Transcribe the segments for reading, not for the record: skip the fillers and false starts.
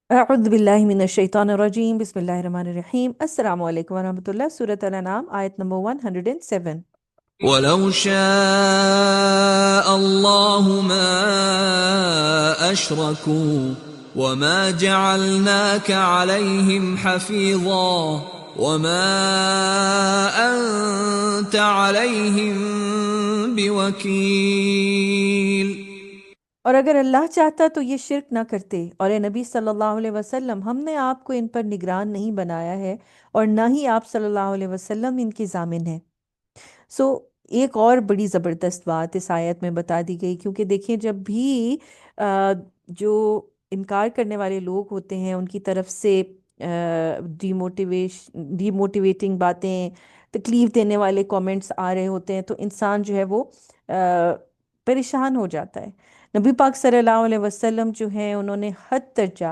अऊज़ु बिल्लाहि मिनश शैतानिर रजीम बिस्मिल्लाहिर रहमानिर रहीम अस्सलामु अलैकुम वरहमतुल्लाह। सूरत अल-अनाम आयत नंबर 107। ولو شاء الله ما أشركوا وما جعلناك عليهم حفيظا وما أنت عليهم بوكيل. और अगर अल्लाह चाहता तो ये शिर्क ना करते, और ए नबी सल्लल्लाहु अलैहि वसल्लम, हमने आपको इन पर निगरान नहीं बनाया है और ना ही आप सल्लल्लाहु अलैहि वसल्लम इनकी जामिन है। सो एक और बड़ी ज़बरदस्त बात इस आयत में बता दी गई, क्योंकि देखिए जब भी जो इनकार करने वाले लोग होते हैं उनकी तरफ से डीमोटिवेटिंग बातें, तकलीफ देने वाले कमेंट्स आ रहे होते हैं, तो इंसान जो है वो परेशान हो जाता है। नबी पाक सल्लल्लाहु अलैहि वसल्लम जो हैं उन्होंने हद तर्जा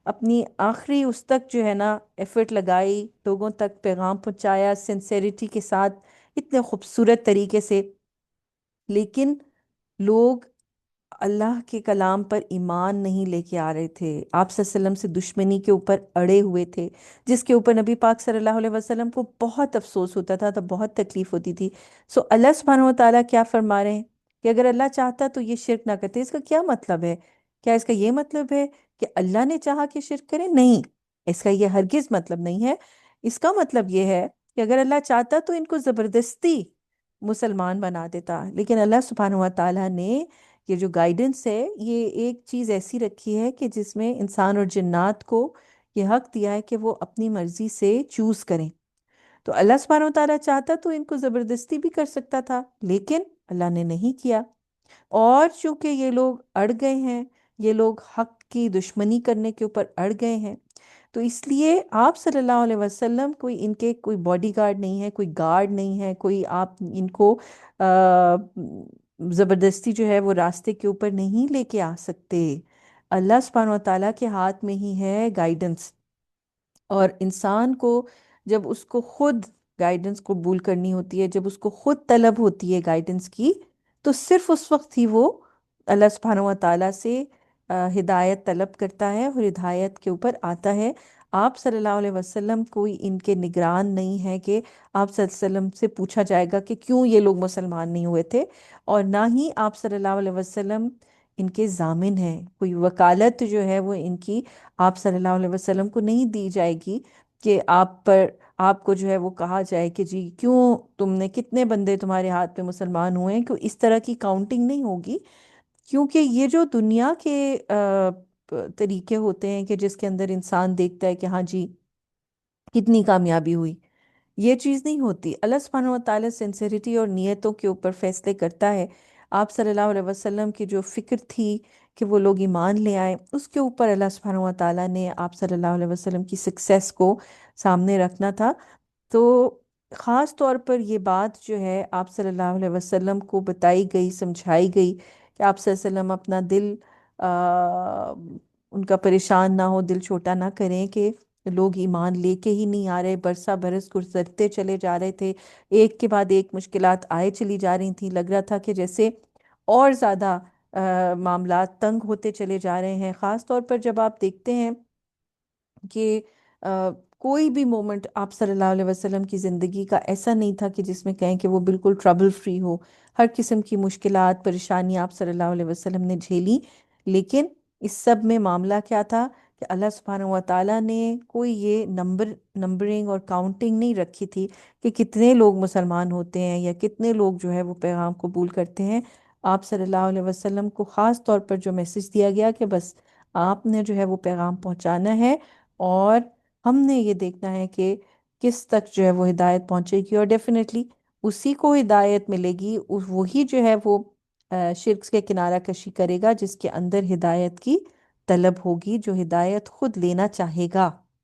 अपनी आखिरी उस तक जो है ना एफर्ट लगाई, लोगों तक पैगाम पहुंचाया सिंसेरिटी के साथ, इतने खूबसूरत तरीके से। लेकिन लोग अल्लाह के कलाम पर ईमान नहीं लेके आ रहे थे, आप सल्लल्लाहु अलैहि वसल्लम से दुश्मनी के ऊपर अड़े हुए थे, जिसके ऊपर नबी पाक सल्लल्लाहु अलैहि वसल्लम को बहुत अफसोस होता था, तो बहुत तकलीफ होती थी। सो अल्लाह सुब्हानहू व तआला क्या फरमा रहे हैं कि अगर अल्लाह चाहता तो ये शिर्क ना करते। इसका क्या मतलब है? क्या इसका ये मतलब है कि अल्लाह ने चाहा कि शिर्क करें? नहीं, इसका ये हरगिज मतलब नहीं है। इसका मतलब ये है कि अगर अल्लाह चाहता तो इनको जबरदस्ती मुसलमान बना देता, लेकिन अल्लाह सुब्हानहू व तआला ने ये जो गाइडेंस है, ये एक चीज़ ऐसी रखी है कि जिसमें इंसान और जिन्नात को ये हक दिया है कि वो अपनी मर्जी से चूज करें। तो अल्लाह सुब्हानहू व तआला चाहता तो इनको जबरदस्ती भी कर सकता था, लेकिन अल्लाह ने नहीं किया। और चूंकि ये लोग अड़ गए हैं, ये लोग हक की दुश्मनी करने के ऊपर अड़ गए हैं, तो इसलिए आप सल्लल्लाहु अलैहि वसल्लम कोई इनके कोई बॉडीगार्ड नहीं है, कोई गार्ड नहीं है, कोई आप इनको ज़बरदस्ती जो है वो रास्ते के ऊपर नहीं लेके आ सकते। अल्लाह सुब्हानहू व तआला के हाथ में ही है गाइडेंस। और इंसान को जब उसको खुद गाइडेंस कबूल करनी होती है, जब उसको खुद तलब होती है गाइडेंस की, तो सिर्फ उस वक्त ही वो अल्लाह सुब्हानहू व तआला से हिदायत तलब करता है और हिदायत के ऊपर आता है। आप सल्लल्लाहु अलैहि वसल्लम कोई इनके निगरान नहीं है कि आप सल्लल्लाहु अलैहि वसल्लम से पूछा जाएगा कि क्यों ये लोग मुसलमान नहीं हुए थे, और ना ही आप सल्लल्लाहु अलैहि वसल्लम इनके जामिन हैं। कोई वकालत जो है वो इनकी आप सल्लल्लाहु अलैहि वसल्लम को नहीं दी जाएगी कि आप पर आपको जो है वो कहा जाए कि जी क्यों तुमने, कितने बंदे तुम्हारे हाथ में मुसलमान हुए हैं, क्यों इस तरह की काउंटिंग नहीं होगी। क्योंकि ये जो दुनिया के तरीके होते हैं कि जिसके अंदर इंसान देखता है कि हाँ जी कितनी कामयाबी हुई, ये चीज़ नहीं होती। अल्लाह सुब्हानहु व तआला सिंसेरिटी और नियतों के ऊपर फैसले करता है। आप सल्लल्लाहु अलैहि वसल्लम की जो फिक्र थी कि वो लोग ईमान ले आए, उसके ऊपर अल्लाह सुब्हानहु व तआला ने आप सल्लल्लाहु अलैहि वसल्लम की सक्सेस को सामने रखना था। तो ख़ास तौर पर ये बात जो है आप सल्लल्लाहु अलैहि वसल्लम को बताई गई, समझाई गई कि आप सल्लल्लाहु अलैहि वसल्लम अपना दिल आ, उनका परेशान ना हो, दिल छोटा ना करें कि लोग ईमान लेके ही नहीं आ रहे, बरसा बरस गुजरते चले जा रहे थे, एक के बाद एक मुश्किलात आए चली जा रही थी, लग रहा था कि जैसे और ज़्यादा मामलात तंग होते चले जा रहे हैं। ख़ास तौर पर जब आप देखते हैं कि कोई भी मोमेंट आप सल्लल्लाहु अलैहि वसल्लम की ज़िंदगी का ऐसा नहीं था कि जिसमें कहें कि वो बिल्कुल ट्रबल फ्री हो। हर किस्म की मुश्किलात परेशानी आप सल्लल्लाहु अलैहि वसल्लम ने झेली। लेकिन इस सब में मामला क्या था कि अल्लाह सुब्हानहु व तआला ने कोई ये नंबरिंग और काउंटिंग नहीं रखी थी कि कितने लोग मुसलमान होते हैं या कितने लोग जो है वो पैगाम कबूल करते हैं। आप सल्लल्लाहु अलैहि वसल्लम को ख़ास तौर पर जो मैसेज दिया गया कि बस आपने जो है वो पैगाम पहुंचाना है, और हमने ये देखना है कि किस तक जो है वो हिदायत पहुंचेगी, और डेफिनेटली उसी को हिदायत मिलेगी, वही जो है वो शिर्क के किनारा कशी करेगा जिसके अंदर हिदायत की तलब होगी, जो हिदायत खुद लेना चाहेगा।